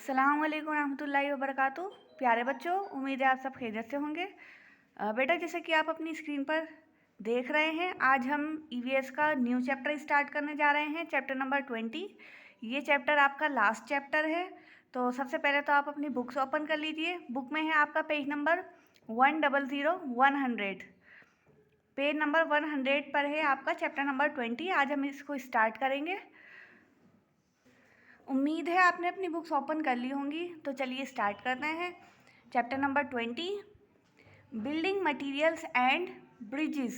अस्सलाम वालेकुम रहमतुल्लाहि व बरकातुहू। प्यारे बच्चों, उम्मीद है आप सब खैरियत से होंगे। बेटा, जैसे कि आप अपनी स्क्रीन पर देख रहे हैं, आज हम ईवीएस का न्यू चैप्टर स्टार्ट करने जा रहे हैं, चैप्टर नंबर 20। ये चैप्टर आपका लास्ट चैप्टर है। तो सबसे पहले तो आप अपनी बुक्स ओपन कर लीजिए। बुक में है आपका पेज नंबर 100 पेज नंबर 100 पर है आपका चैप्टर नंबर 20। आज हम इसको स्टार्ट करेंगे। उम्मीद है आपने अपनी बुक्स ओपन कर ली होंगी। तो चलिए स्टार्ट करते हैं। Chapter number 20, building materials and bridges.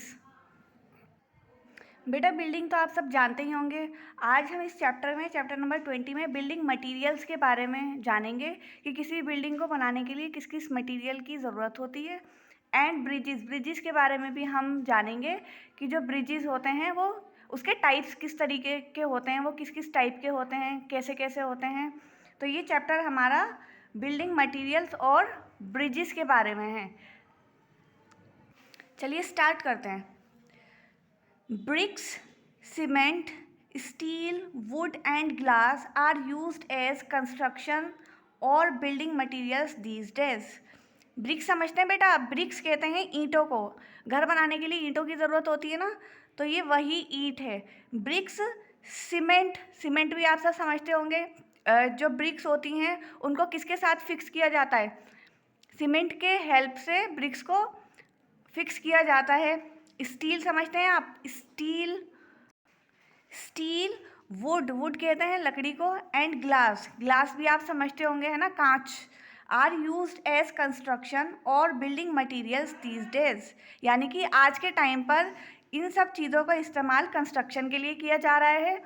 बेटा, बिल्डिंग तो आप सब जानते ही होंगे। आज हम इस चैप्टर में, चैप्टर नंबर 20 में बिल्डिंग मटेरियल्स के बारे में जानेंगे कि किसी बिल्डिंग को बनाने के लिए किस किस मटेरियल की ज़रूरत होती है। एंड ब्रिजेस के बारे में भी हम जानेंगे कि जो ब्रिजेस होते हैं वो उसके टाइप्स किस तरीके के होते हैं, वो किस किस टाइप के होते हैं, कैसे कैसे होते हैं। तो ये चैप्टर हमारा बिल्डिंग मटेरियल्स और ब्रिजेस के बारे में है। चलिए स्टार्ट करते हैं। Bricks, cement, steel, wood and glass are used as construction or building materials these days. Bricks समझते हैं बेटा? ब्रिक्स कहते हैं ईंटों को। घर बनाने के लिए ईंटों की ज़रूरत होती है ना, तो ये वही ईंट है। ब्रिक्स, सीमेंट भी आप सब समझते होंगे। जो ब्रिक्स होती हैं उनको किसके साथ फिक्स किया जाता है? सीमेंट के हेल्प से ब्रिक्स को फिक्स किया जाता है। स्टील समझते हैं आप? स्टील, वुड कहते हैं लकड़ी को। एंड ग्लास भी आप समझते होंगे, है ना, कांच। आर यूज्ड एज कंस्ट्रक्शन और बिल्डिंग मटेरियल्स दीज डेज। यानी कि आज के टाइम पर इन सब चीज़ों का इस्तेमाल कंस्ट्रक्शन के लिए किया जा रहा है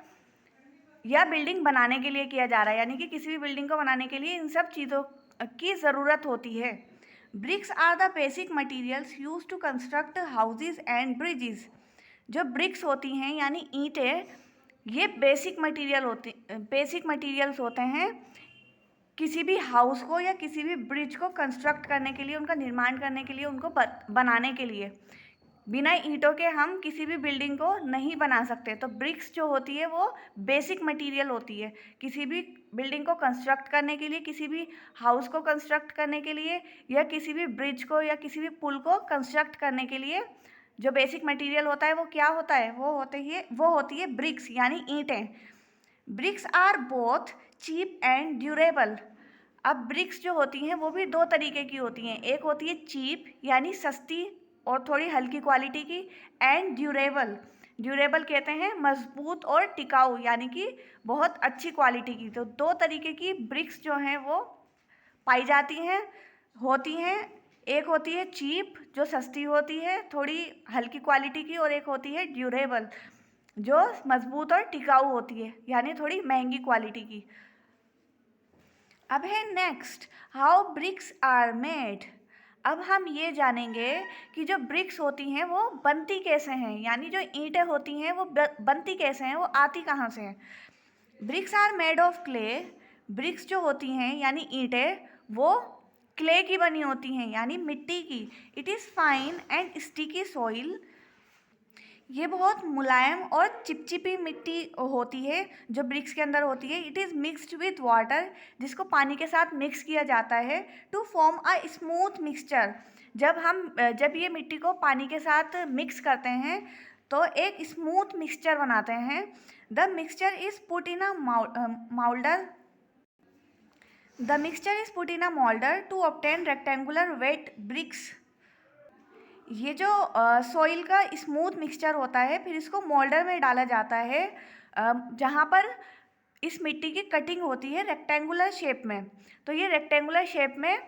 या बिल्डिंग बनाने के लिए किया जा रहा है। यानी कि किसी भी बिल्डिंग को बनाने के लिए इन सब चीज़ों की ज़रूरत होती है। Bricks are the basic materials use to construct houses and bridges. जो ब्रिक्स होती हैं यानी ईंटें, ये बेसिक मटीरियल्स होते हैं किसी भी हाउस को या किसी भी ब्रिज को कंस्ट्रक्ट करने के लिए, उनका निर्माण करने के लिए, उनको बनाने के लिए। बिना ईंटों के हम किसी भी बिल्डिंग को नहीं बना सकते। तो ब्रिक्स जो होती है वो बेसिक मटेरियल होती है किसी भी बिल्डिंग को कंस्ट्रक्ट करने के लिए, किसी भी हाउस को कंस्ट्रक्ट करने के लिए, या किसी भी ब्रिज को या किसी भी पुल को कंस्ट्रक्ट करने के लिए। जो बेसिक मटेरियल होता है वो क्या होता है? वो होती है ब्रिक्स यानी ईंटें। Bricks are both cheap and durable. अब ब्रिक्स जो होती हैं वो भी दो तरीके की होती हैं। एक होती है चीप यानी सस्ती और थोड़ी हल्की क्वालिटी की, एंड ड्यूरेबल कहते हैं मजबूत और टिकाऊ, यानी कि बहुत अच्छी क्वालिटी की। तो दो तरीके की ब्रिक्स जो हैं वो पाई जाती हैं, होती हैं। एक होती है चीप जो सस्ती होती है, थोड़ी हल्की क्वालिटी की, और एक होती है ड्यूरेबल जो मजबूत और टिकाऊ होती है, यानी थोड़ी महंगी क्वालिटी की। अब है next, how bricks are made. अब हम ये जानेंगे कि जो ब्रिक्स होती हैं वो बनती कैसे हैं, यानी जो ईंटें होती हैं वो बनती कैसे हैं, वो आती कहाँ से हैं। Bricks are made of clay. Bricks जो होती हैं यानी ईंटें, वो क्ले की बनी होती हैं यानी मिट्टी की। It is fine and sticky soil. ये बहुत मुलायम और चिपचिपी मिट्टी होती है जो ब्रिक्स के अंदर होती है। It is mixed with water, जिसको पानी के साथ मिक्स किया जाता है to form a smooth mixture. जब ये मिट्टी को पानी के साथ मिक्स करते हैं तो एक स्मूथ मिक्सचर बनाते हैं। The mixture is put in a moulder to obtain rectangular wet bricks. ये जो सॉइल का स्मूथ मिक्सचर होता है, फिर इसको मोल्डर में डाला जाता है जहाँ पर इस मिट्टी की कटिंग होती है रेक्टेंगुलर शेप में। तो ये रेक्टेंगुलर शेप में,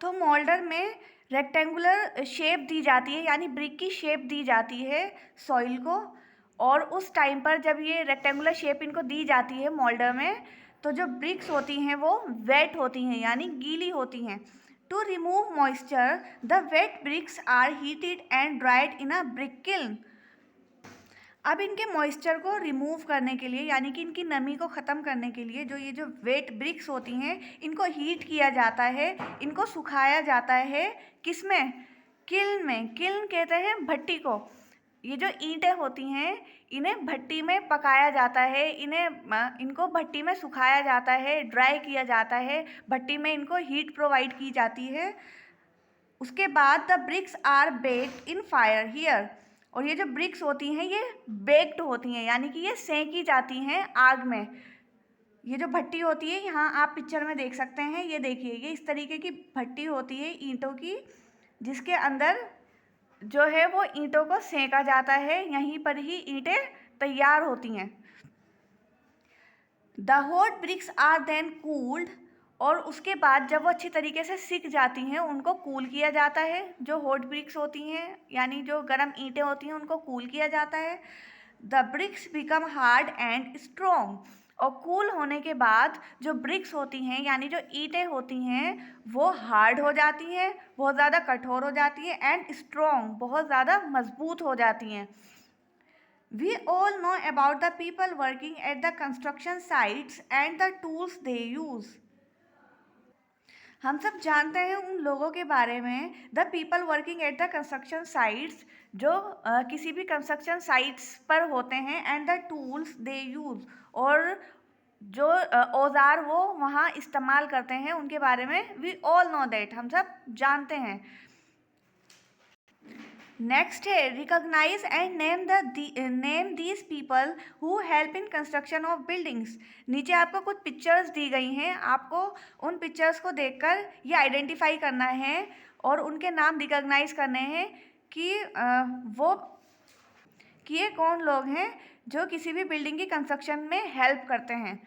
तो मोल्डर में रेक्टेंगुलर शेप दी जाती है, यानी ब्रिक की शेप दी जाती है सॉइल को। और उस टाइम पर जब ये रेक्टेंगुलर शेप इनको दी जाती है मोल्डर में, तो जो ब्रिक्स होती हैं वो वेट होती हैं यानी गीली होती हैं। To remove moisture the wet bricks are heated and dried in a brick kiln. अब इनके मॉइस्चर को रिमूव करने के लिए, यानी कि इनकी नमी को ख़त्म करने के लिए, ये जो वेट ब्रिक्स होती हैं इनको हीट किया जाता है, इनको सुखाया जाता है। किस में? किल्न में। किल्न कहते हैं भट्टी को। ये जो ईंटें होती हैं इन्हें भट्टी में पकाया जाता है, इनको भट्टी में सुखाया जाता है, ड्राई किया जाता है, भट्टी में इनको हीट प्रोवाइड की जाती है। उसके बाद the bricks are baked in fire here, और ये जो ब्रिक्स होती हैं ये बेक्ड होती हैं, यानी कि ये सेंकी जाती हैं आग में। ये जो भट्टी होती है यहाँ आप पिक्चर में देख सकते हैं, ये देखिए ये इस तरीके की भट्टी होती है ईंटों की, जिसके अंदर जो है वो ईंटों को सेंका जाता है, यहीं पर ही ईंटें तैयार होती हैं। The hot bricks are then cooled, और उसके बाद जब वो अच्छी तरीके से सिक जाती हैं उनको कूल किया जाता है। जो हॉट ब्रिक्स होती हैं यानी जो गर्म ईंटें होती हैं उनको कूल किया जाता है। The bricks become hard and strong, और कूल होने के बाद जो ब्रिक्स होती हैं यानी जो ईंटें होती हैं वो हार्ड हो जाती हैं, बहुत ज़्यादा कठोर हो जाती हैं, एंड स्ट्रॉन्ग, बहुत ज़्यादा मजबूत हो जाती हैं। We all know about the people working at the construction sites and the tools they use. हम सब जानते हैं उन लोगों के बारे में, the people working at the construction sites, जो किसी भी कंस्ट्रक्शन साइट्स पर होते हैं, and the tools they use, और जो औज़ार वो वहाँ इस्तेमाल करते हैं उनके बारे में वी ऑल नो दैट, हम सब जानते हैं। नेक्स्ट है recognise and name these people who help in construction of buildings. नीचे आपको कुछ पिक्चर्स दी गई हैं, आपको उन पिक्चर्स को देखकर ये आइडेंटिफाई करना है और उनके नाम रिकॉग्नाइज करने हैं कि ये कौन लोग हैं जो किसी भी बिल्डिंग की कंस्ट्रक्शन में हेल्प करते हैं।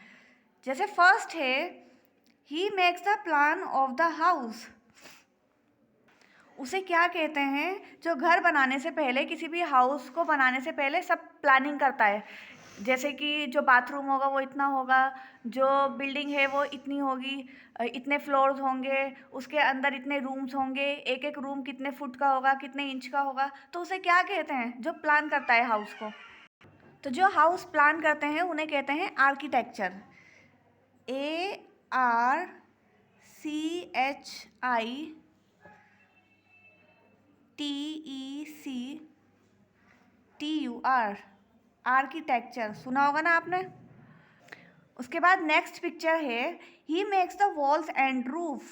जैसे फर्स्ट है he makes the plan of the house. उसे क्या कहते हैं जो घर बनाने से पहले, किसी भी हाउस को बनाने से पहले सब प्लानिंग करता है। जैसे कि जो बाथरूम होगा वो इतना होगा, जो बिल्डिंग है वो इतनी होगी, इतने फ्लोर्स होंगे, उसके अंदर इतने रूम्स होंगे, एक एक रूम कितने फुट का होगा, कितने इंच का होगा। तो उसे क्या कहते हैं जो प्लान करता है हाउस को। तो जो हाउस प्लान करते हैं उन्हें कहते हैं आर्किटेक्चर। ARCHITECTUR, आर्किटेक्चर सुना होगा ना आपने। उसके बाद नेक्स्ट पिक्चर है he makes the walls and roof.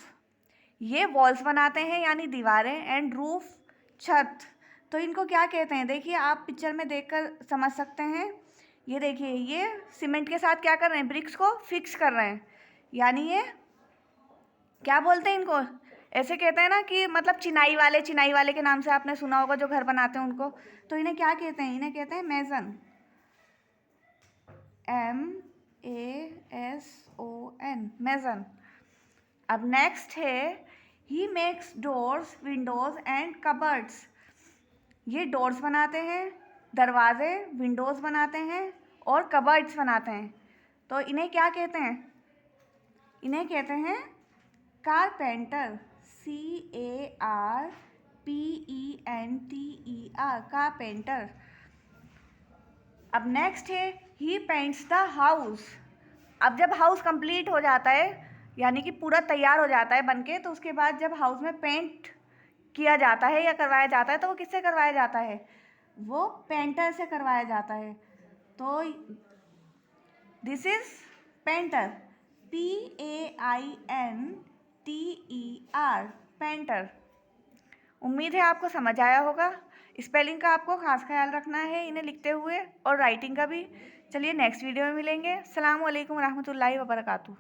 ये वॉल्स बनाते हैं यानी दीवारें, एंड रूफ छत। तो इनको क्या कहते हैं देखिए आप पिक्चर में देखकर समझ सकते हैं। ये देखिए ये सीमेंट के साथ क्या कर रहे हैं, ब्रिक्स को फिक्स कर रहे हैं, यानी ये क्या बोलते हैं इनको, ऐसे कहते हैं ना कि मतलब चिनाई वाले के नाम से आपने सुना होगा जो घर बनाते हैं उनको। तो इन्हें क्या कहते हैं, इन्हें कहते हैं मेसन, MASON, मेसन। अब नेक्स्ट है he makes doors, Windows and cupboards. ये डोर्स बनाते हैं, दरवाजे, विंडोज बनाते हैं और कबर्ड्स बनाते हैं। तो इन्हें क्या कहते हैं, इन्हें कहते हैं कारपेंटर, CARPENTER, कारपेंटर। अब नेक्स्ट है ही पेंट्स द हाउस। अब जब हाउस कंप्लीट हो जाता है यानी कि पूरा तैयार हो जाता है बनके, तो उसके बाद जब हाउस में पेंट किया जाता है या करवाया जाता है तो वो किससे करवाया जाता है, वो पेंटर से करवाया जाता है। तो this is painter, PAINTER, painter. उम्मीद है आपको समझ आया होगा। स्पेलिंग का आपको खास ख्याल रखना है इन्हें लिखते हुए, और राइटिंग का भी। चलिए नेक्स्ट वीडियो में मिलेंगे। अस्सलाम वालेकुम रहमतुल्लाहि व बरकातुहू।